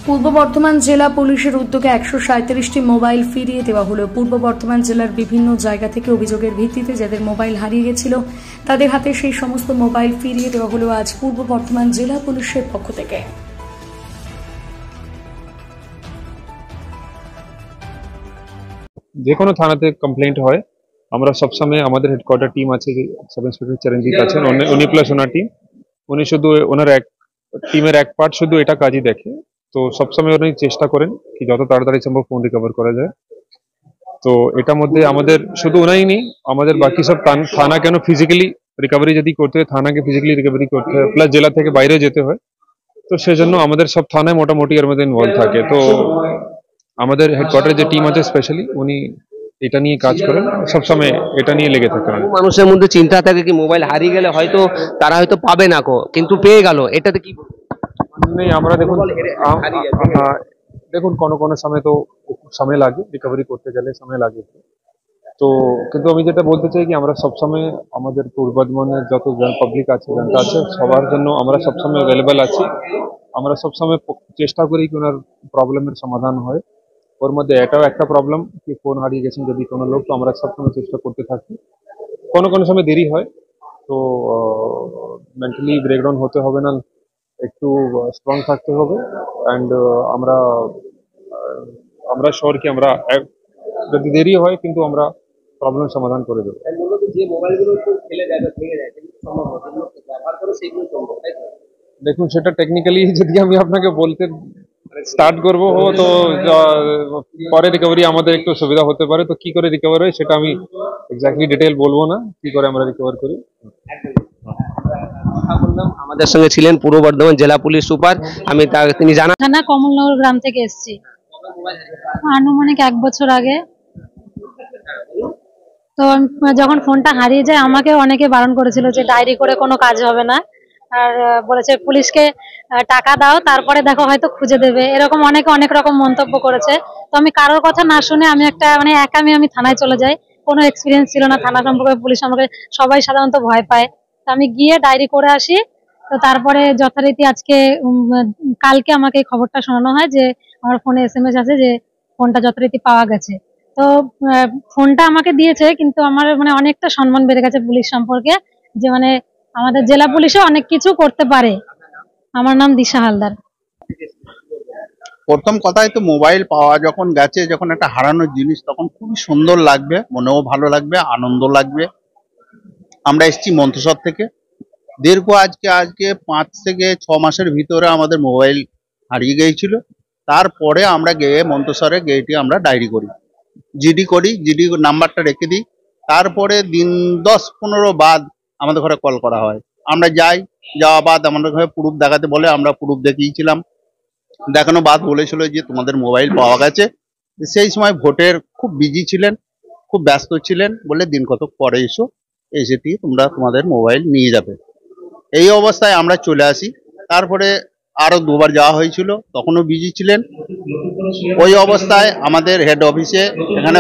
পূর্ব বর্ধমান জেলা পুলিশের উদ্যোগে 137টি মোবাইল ফিরিয়ে দেওয়া হলো। পূর্ব বর্ধমান জেলার বিভিন্ন জায়গা থেকে অভিযোগের ভিত্তিতে যাদের মোবাইল হারিয়ে গেছিল তাদের হাতে সেই সমস্ত মোবাইল ফিরিয়ে দেওয়া হলো আজ পূর্ব বর্ধমান জেলা পুলিশের পক্ষ থেকে। যে কোনো থানাতে কমপ্লেন্ট হয় আমরা সবসময় আমাদের হেডকোয়ার্টার টিম আছে, সাব ইন্সপেক্টর চিরঞ্জিত আছেন, উনি প্লাস ওনার টিম, উনি শুধু ওনার এক টিমের এক পার্ট শুধু এটা কাজই দেখে। তো সবসময় উনি চেষ্টা করেন কি যত তাড়াতাড়ি সম্ভব ফোন রিকভার করা যায়। তো এটার মধ্যে আমাদের শুধু ওনাই নেই, আমাদের বাকি সব থানা কেন ফিজিক্যালি রিকভারি যদি করতে হয়, থানাকে ফিজিক্যালি রিকভারি করতে হয়, প্লাস জেলা থেকে বাইরেও যেতে হয়। তো সেজন্য আমাদের সব থানায় মোটামুটি এর মধ্যে ইনভলভ থাকে। তো আমাদের হেডকোয়ার্টারে যে টিম আছে স্পেশালি উনি এটা নিয়ে কাজ করেন, সবসময় এটা নিয়ে লেগে থাকেন। মানুষের মধ্যে চিন্তা থাকে কি মোবাইল হারিয়ে গেলে হয়তো তারা হয়তো পাবে না কিন্তু পেয়ে গেল, এটাতে কি নেই? আমরা দেখুন কোনো সময় তো সময় লাগে, রিকভারি করতে গেলে সময় লাগে। তো কিন্তু আমি যেটা বলতে চাই কি আমরা সবসময় আমাদের পূর্ব বর্ধমানের যত পাবলিক আছে, জনতা আছে, সবার জন্য আমরা সবসময় অ্যাভেলেবেল আছি। আমরা সবসময় চেষ্টা করি কি ওনার প্রবলেমের সমাধান হয়। ওর মধ্যে এটাও একটা প্রবলেম কি ফোন হারিয়ে গেছেন যদি কোনো লোক, তো আমরা সবসময় চেষ্টা করতে থাকি। কোনো সময় দেরি হয়, তো মেন্টালি ব্রেকডাউন হতে হবে না, একটু স্ট্রং থাকতে হবে। অ্যান্ড আমরা শিওর কি আমরা যদি দেরি হয় কিন্তু আমরা প্রবলেম সমাধান করে দেবো। দেখুন সেটা টেকনিক্যালি যদি আমি আপনাকে বলতে স্টার্ট করবো তো পরে রিকভারি আমাদের একটু সুবিধা হতে পারে। তো কি করে রিকভার হয় সেটা আমি এক্স্যাক্টলি ডিটেল বলবো না, কি করে আমরা রিকভার করি। আমাদের সঙ্গে ছিলেন পূর্ব বর্ধমান জেলা পুলিশ সুপার, আমি তিনি জানান থানা কমলনগর গ্রাম থেকে এসেছি আনুমানিক 1 বছর আগে। তো যখন ফোনটা হারিয়ে যায় আমাকে অনেকে বারণ করেছিল যে ডায়েরি করে কোনো কাজ হবে না, আর বলেছে পুলিশকে টাকা দাও তারপরে দেখো হয়তো খুঁজে দেবে, এরকম অনেকে অনেক রকম মন্তব্য করেছে। তো আমি কারোর কথা না শুনে আমি একা আমি থানায় চলে যাই। কোনো এক্সপিরিয়েন্স ছিল না থানা সম্পর্কে, পুলিশ আমাকে সবাই সাধারণত ভয় পায়। তো আমি গিয়ে ডায়েরি করে আসি। তো তারপরে যথারীতি কালকে আমাকে খবরটা শোনানো হয় যে আমার ফোনে SMS আছে যে ফোনটা যথারীতি পাওয়া গেছে। তো ফোনটা আমাকে দিয়েছে, কিন্তু আমার অনেকটা সম্মান বেড়ে গেছে পুলিশ সম্পর্কে, যে আমাদের জেলা পুলিশে অনেক কিছু করতে পারে। আমার নাম দিশা হালদার। প্রথম কথাই তো মোবাইল পাওয়া যখন গেছে, যখন একটা হারানোর জিনিস, তখন খুবই সুন্দর লাগবে, মনেও ভালো লাগবে, আনন্দ লাগবে। আমরা এসেছি মন্তেশ্বর থেকে, দীর্ঘ আজকে 5 থেকে 6 মাসের ভিতরে আমাদের মোবাইল হারিয়ে গিয়েছিল। তারপরে আমরা গিয়ে মন্তেশ্বরে গিয়ে আমরা ডায়েরি করি, জিডি নাম্বারটা রেখে দিই। তারপরে দিন 10-15 বাদ আমাদের ঘরে কল করা হয়, আমরা যাওয়া বাদ আমাদের ঘরে প্রুফ দেখাতে বলে, আমরা প্রুফ দেখিয়েছিলাম। দেখানো বাদ বলেছিল যে তোমাদের মোবাইল পাওয়া গেছে। সেই সময় ভোটের খুব বিজি ছিলেন, খুব ব্যস্ত ছিলেন, বলে দিন কতক পরে এসে তোমরা তোমাদের মোবাইল নিয়ে যাবে। এই অবস্থায় আমরা চলে আসি। তারপরে আরো 2বার যাওয়া হয়েছিল, তখনও বিজি ছিলেন। ওই অবস্থায় আমাদের হেড অফিসে, এখানে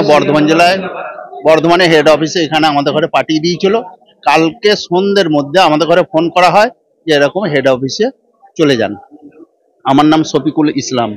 বর্ধমানে হেড অফিসে এখানে আমাদের ঘরে পাঠিয়ে দিয়েছিল। কালকে সন্ধ্যের মধ্যে আমাদের ঘরে ফোন করা হয় যে এরকম হেড অফিসে চলে যান। আমার নাম শফিকুল ইসলাম।